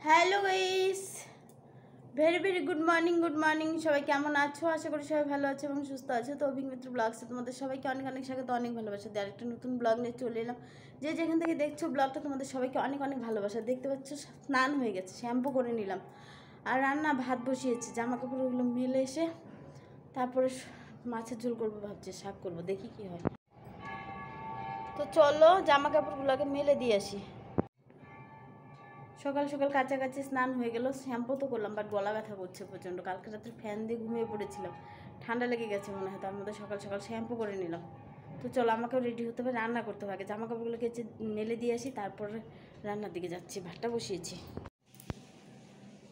Hello guys, very very good morning. সবাই কেমন আছো? আশা করি সবাই ভালো আছে এবং সুস্থ আছে। তো অভিমিত্র ব্লগসে তোমাদের সবাইকে অনেক অনেক স্বাগত, অনেক ভালোবাসা দিয়ে আরেকটা নতুন ব্লগ নিয়ে চলে এলাম। যে যেখান থেকে দেখছো ব্লগটা, তোমাদের সবাইকে অনেক অনেক ভালোবাসা। দেখতে পাচ্ছ স্নান হয়ে গেছে, শ্যাম্পু করে নিলাম, আর রান্না ভাত বসিয়েছি। জামা কাপড়গুলো মেলে এসে তারপরে মাছের ঝোল করবো ভাবছি, শাক করবো, দেখি কি হয়। তো চলো জামা কাপড়গুলোকে মেলে দিয়ে আসি। সকাল সকাল কাছাকাছি স্নান হয়ে গেল, শ্যাম্পু তো করলাম, বাট গলা ব্যথা করছে প্রচণ্ড। কালকে রাত্রে ফ্যান দিয়ে ঘুমিয়ে পড়েছিলাম, ঠান্ডা লেগে গেছে মনে হয়। তার মধ্যে সকাল সকাল শ্যাম্পু করে নিলাম। তো চলো আমাকেও রেডি হতে হবে, রান্না করতে হবে। আগে জামা কাপড়গুলো কেচে মেলে দিয়ে আসি, তারপরে রান্নার দিকে যাচ্ছি। ভাতটা বসিয়েছি।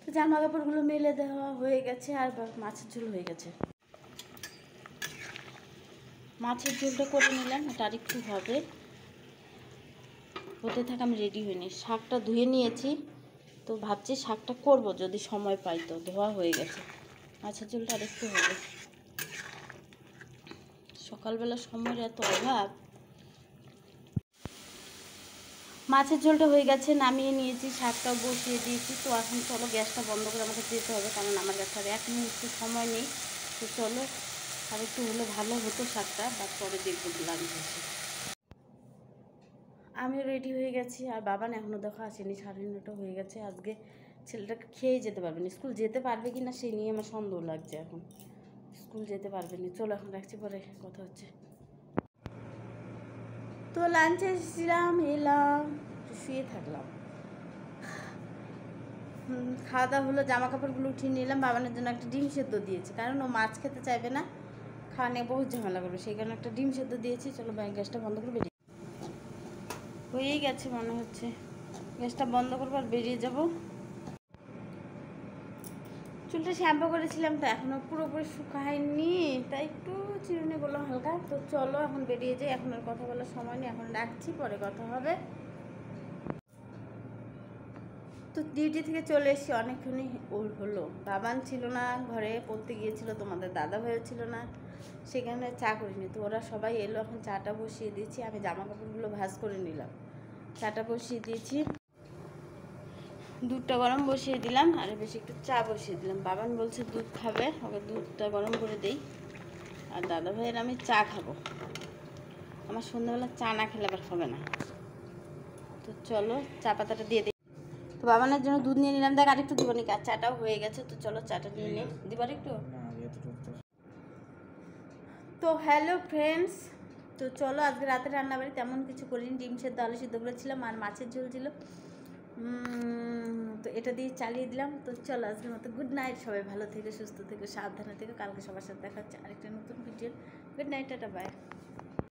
তো জামা কাপড়গুলো মেলে দেওয়া হয়ে গেছে, আর মাছের ঝোল হয়ে গেছে। মাছের ঝোলটা করে নিলাম, এটা আরেকটু হবে, হতে থাক। আমি রেডি হইনি, শাকটা ধুয়ে নিয়েছি। তো ভাবছি শাকটা করব যদি সময় পাই। তো ধোয়া হয়ে গেছে, মাছের ঝোলটা আরেকটু হবে। সকালবেলা সময়ের এত অভাব। মাছের ঝোলটা হয়ে গেছে, নামিয়ে নিয়েছি, শাকটাও বসিয়ে দিয়েছি। তো এখন চলো গ্যাসটা বন্ধ করে আমাকে যেতে হবে, কারণ আমার কাছে আর 1 মিনিট সময় নেই। তো চলো, আর একটু হলে ভালো হতো শাকটা, তারপরে দেখবো লাগছে। আমি রেডি হয়ে গেছি, আর বাবা না এখনও দেখা আসেনি। 9:30 হয়ে গেছে। আজকে ছেলেটাকে খেয়ে যেতে পারবে না, স্কুল যেতে পারবে কি না সেই নিয়ে আমার সন্দেহ লাগছে। এখন স্কুল যেতে পারবে না। চলো এখন রাখছি, পরে কথা হচ্ছে। তো লাঞ্চে এসেছিলাম, এলাম, শুয়ে থাকলাম। খাওয়া দাওয়া হলো, জামা কাপড়গুলো উঠিয়ে নিলাম। বাবানের জন্য একটা ডিম সেদ্ধ দিয়েছি, কারণ ও মাছ খেতে চাইবে না, খাওয়া নিয়ে বহু ঝামেলা করবে, সেই কারণে একটা ডিম সেদ্ধ দিয়েছি। চলো গ্যাসটা বন্ধ করে বেরিয়ে হয়েই গেছে মনে হচ্ছে। গ্যাসটা বন্ধ করবো আর বেরিয়ে যাব। চুলটা শ্যাম্পু করেছিলাম, তো এখনও পুরোপুরি শুকায়নি, তাই একটু চিরুনি করলাম হালকা। তো চলো এখন বেরিয়ে যাই, এখন আর কথা বলার সময় নেই, এখন রাখছি, পরে কথা হবে। তো ডিউটি থেকে চলে এসেছি, অনেকক্ষণই হলো। বাবান ছিল না ঘরে, পড়তে গিয়েছিল, তোমাদের দাদা ভাইও ছিল না, সেখানে চা করিনি। তো ওরা সবাই এলো, এখন চাটা বসিয়ে দিয়েছি। আমি জামা কাপড়গুলো ভাঁজ করে নিলাম, চাটা বসিয়ে দিয়েছি। দুধটা গরম বসিয়ে দিলাম, আর বেশি একটু চা বসিয়ে দিলাম। বাবান বলছে দুধ খাবে, ওকে দুধটা গরম করে দেই। আর দাদা ভাইয়ের আমি চা খাবো, আমার সন্ধ্যাবেলা চা না খেলে আবার হবে না। তো চলো চা পাতাটা দিয়ে দিই। তো বাবানের জন্য দুধ নিয়ে নিলাম, দেখ আরেকটু দিব নাকি, আর চাটাও হয়ে গেছে। তো চলো চাটা নিয়ে নিই, দিবার একটু। তো হ্যালো ফ্রেন্ডস, তো চলো আজকে রাতে রান্নাবাড়ি তেমন কিছু করিনি। ডিম সেদ্ধ, আলু সেদ্ধ করেছিলাম, আর মাছের ঝোল ছিল। তো এটা দিয়ে চালিয়ে দিলাম। তো চলো আজকের মতো গুড নাইট। সবাই ভালো থেকে, সুস্থ থেকে, সাবধানে থেকে। কালকে সবার সাথে দেখা হচ্ছে আরেকটা নতুন video. Good night, tata, by.